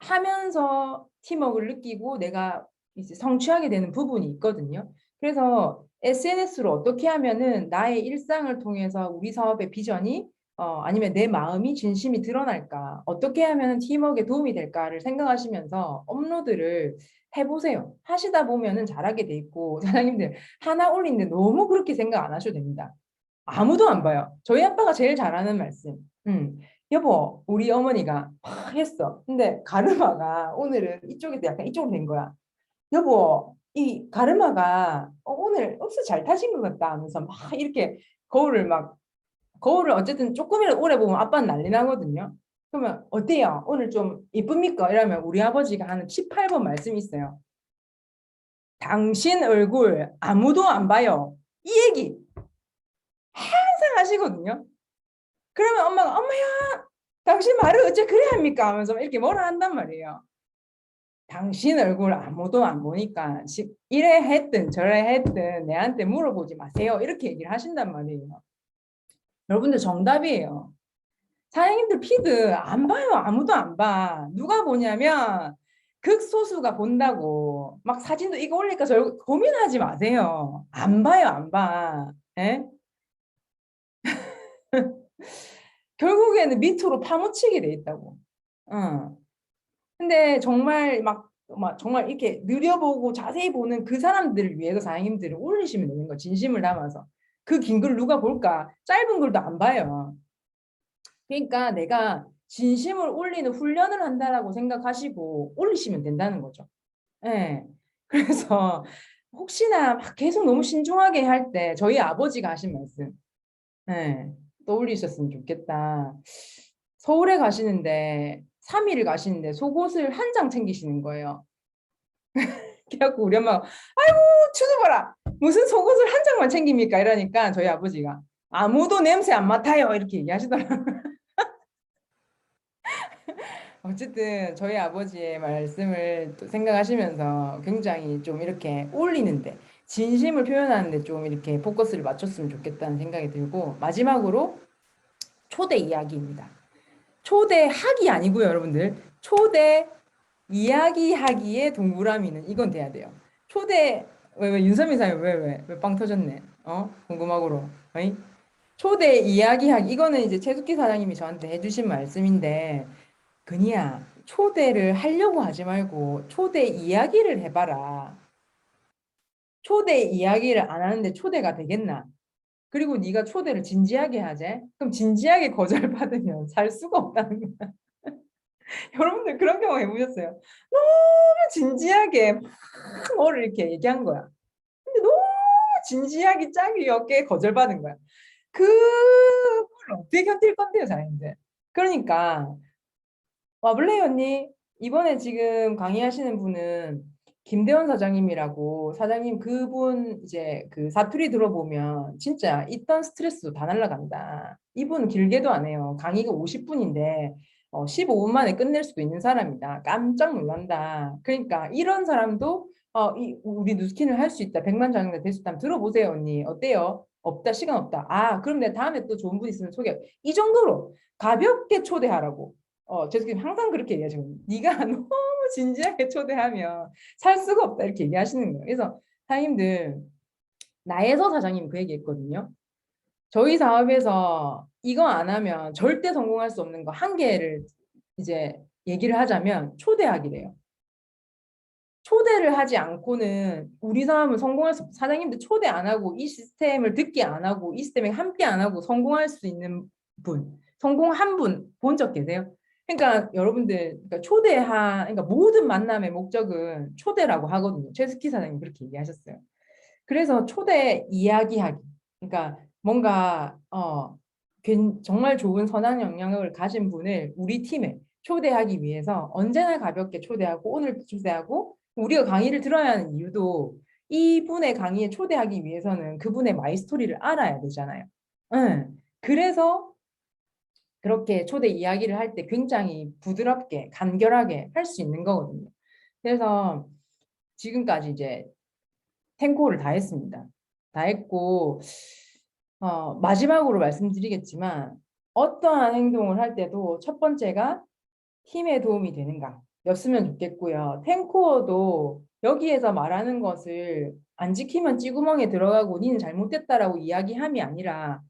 하면서 팀워크를 느끼고 내가 이제 성취하게 되는 부분이 있거든요. 그래서 SNS로 어떻게 하면은 나의 일상을 통해서 우리 사업의 비전이 아니면 내 마음이 진심이 드러날까? 어떻게 하면 팀워크에 도움이 될까를 생각하시면서 업로드를 해보세요. 하시다 보면은 잘하게 돼 있고 사장님들 하나 올리는데 너무 그렇게 생각 안 하셔도 됩니다. 아무도 안 봐요. 저희 아빠가 제일 잘하는 말씀. 여보, 우리 어머니가 막 했어. 근데 가르마가 오늘은 이쪽에서 약간 이쪽으로 된 거야. 여보, 이 가르마가 오늘 억수 잘 타신 것 같다 하면서 막 이렇게 거울을 어쨌든 조금이라도 오래 보면 아빠는 난리 나거든요. 그러면 어때요? 오늘 좀 이쁩니까? 이러면 우리 아버지가 하는 18번 말씀이 있어요. 당신 얼굴 아무도 안 봐요. 이 얘기 항상 하시거든요. 그러면 엄마가 엄마야 당신 말을 어째 그래 합니까? 하면서 이렇게 뭐라 한단 말이에요. 당신 얼굴 아무도 안 보니까 이래 했든 저래 했든 내한테 물어보지 마세요. 이렇게 얘기를 하신단 말이에요. 여러분들 정답이에요. 사장님들 피드 안 봐요. 아무도 안 봐. 누가 보냐면 극소수가 본다고. 막 사진도 이거 올릴까 저 고민하지 마세요. 안 봐요. 안 봐. 예? 결국에는 밑으로 파묻히게 돼 있다고. 근데 정말 막 정말 이렇게 느려보고 자세히 보는 그 사람들을 위해서 사장님들을 올리시면 되는 거 진심을 담아서. 그 긴 글 누가 볼까? 짧은 글도 안 봐요. 그러니까 내가 진심을 올리는 훈련을 한다라고 생각하시고 올리시면 된다는 거죠. 예. 그래서 혹시나 막 계속 너무 신중하게 할 때 저희 아버지가 하신 말씀 예, 떠올리셨으면 좋겠다. 서울에 가시는데 3일 가시는데 속옷을 한 장 챙기시는 거예요. 그래갖고 우리 엄마가 아이고 추수 봐라 무슨 속옷을 한 장만 챙깁니까 이러니까 저희 아버지가 아무도 냄새 안 맡아요 이렇게 얘기하시더라고요. 어쨌든 저희 아버지의 말씀을 또 생각하시면서 굉장히 좀 이렇게 올리는데 진심을 표현하는데 좀 이렇게 포커스를 맞췄으면 좋겠다는 생각이 들고 마지막으로 초대 이야기입니다. 초대하기 아니고요, 여러분들. 초대 이야기하기의 동그라미는 이건 돼야 돼요. 초대 왜 윤서민 사님 왜 빵 터졌네? 궁금하고로. 어이? 초대 이야기하기 이거는 이제 최숙기 사장님이 저한테 해주신 말씀인데 그니야 초대를 하려고 하지 말고 초대 이야기를 해봐라. 초대 이야기를 안 하는데 초대가 되겠나? 그리고 네가 초대를 진지하게 하재? 그럼 진지하게 거절받으면 살 수가 없다는 거야. 여러분들 그런 경험 해보셨어요? 너무 진지하게 막 뭐를 이렇게 얘기한 거야. 근데 너무 진지하게 짝이 없게 거절받은 거야. 그걸 어떻게 견딜 건데요, 자인들? 그러니까 와블레이 언니 이번에 지금 강의하시는 분은 김대원 사장님이라고 사장님 그분 이제 그 사투리 들어보면 진짜 있던 스트레스도 다 날라간다. 이분 길게도 안 해요. 강의가 50분인데 15분 만에 끝낼 수도 있는 사람이다. 깜짝 놀란다. 그러니까 이런 사람도 우리 누스킨을 할 수 있다. 100만 장자 될 수 있다면 들어보세요 언니. 어때요? 없다 시간 없다. 아 그럼 내 다음에 또 좋은 분 있으면 소개. 이 정도로 가볍게 초대하라고. 죄송해요. 항상 그렇게 얘기하시고 네가 너무 진지하게 초대하면 살 수가 없다 이렇게 얘기하시는 거예요. 그래서 사장님들 나에서 사장님 그 얘기했거든요. 저희 사업에서 이거 안 하면 절대 성공할 수 없는 거 한 개를 이제 얘기를 하자면 초대하기래요. 초대를 하지 않고는 우리 사업은 성공할 수 사장님들 초대 안 하고 이 시스템을 듣기 안 하고 이 시스템에 함께 안 하고 성공할 수 있는 분 성공한 분 본 적 계세요? 그러니까 여러분들 그러니까 그러니까 모든 만남의 목적은 초대라고 하거든요. 최스키 사장님 그렇게 얘기하셨어요. 그래서 초대 이야기하기 그러니까 뭔가 정말 좋은 선한 영향력을 가진 분을 우리 팀에 초대하기 위해서 언제나 가볍게 초대하고 오늘도 초대하고 우리가 강의를 들어야 하는 이유도 이분의 강의에 초대하기 위해서는 그분의 마이스토리를 알아야 되잖아요. 응. 그래서 그렇게 초대 이야기를 할 때 굉장히 부드럽게 간결하게 할 수 있는 거거든요. 그래서 지금까지 이제 탱코를 다 했습니다. 다 했고 마지막으로 말씀드리겠지만 어떠한 행동을 할 때도 첫 번째가 팀에 도움이 되는가 였으면 좋겠고요. 탱코어도 여기에서 말하는 것을 안 지키면 찌구멍에 들어가고 니는 잘못됐다라고 이야기함이 아니라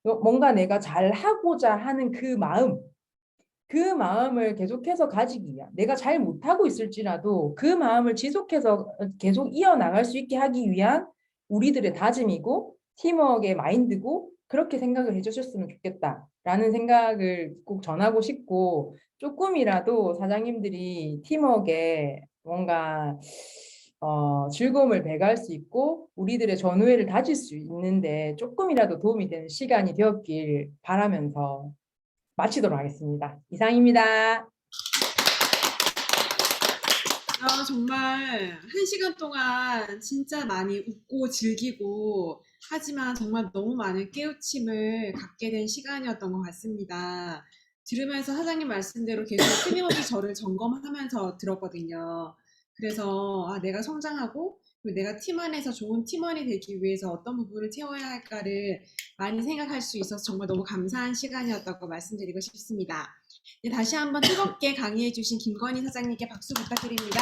뭔가 내가 잘하고자 하는 그 마음을 계속해서 가지기 위한 내가 잘 못하고 있을지라도 그 마음을 지속해서 계속 이어나갈 수 있게 하기 위한 우리들의 다짐이고 팀워크의 마인드고 그렇게 생각을 해주셨으면 좋겠다라는 생각을 꼭 전하고 싶고 조금이라도 사장님들이 팀워크에 뭔가 즐거움을 배가할 수 있고 우리들의 전우회를 다질 수 있는데 조금이라도 도움이 되는 시간이 되었길 바라면서 마치도록 하겠습니다. 이상입니다. 정말 1시간 동안 진짜 많이 웃고 즐기고 하지만 정말 너무 많은 깨우침을 갖게 된 시간이었던 것 같습니다. 들으면서 사장님 말씀대로 계속 끊임없이 저를 점검하면서 들었거든요. 그래서 내가 성장하고 그리고 내가 팀 안에서 좋은 팀원이 되기 위해서 어떤 부분을 채워야 할까를 많이 생각할 수 있어서 정말 너무 감사한 시간이었다고 말씀드리고 싶습니다. 네, 다시 한번 뜨겁게 강의해주신 김건희 사장님께 박수 부탁드립니다.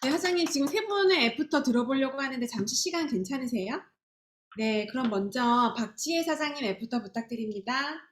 네, 사장님 지금 세 분의 애프터 들어보려고 하는데 잠시 시간 괜찮으세요? 네, 그럼 먼저 박지혜 사장님 애프터 부탁드립니다.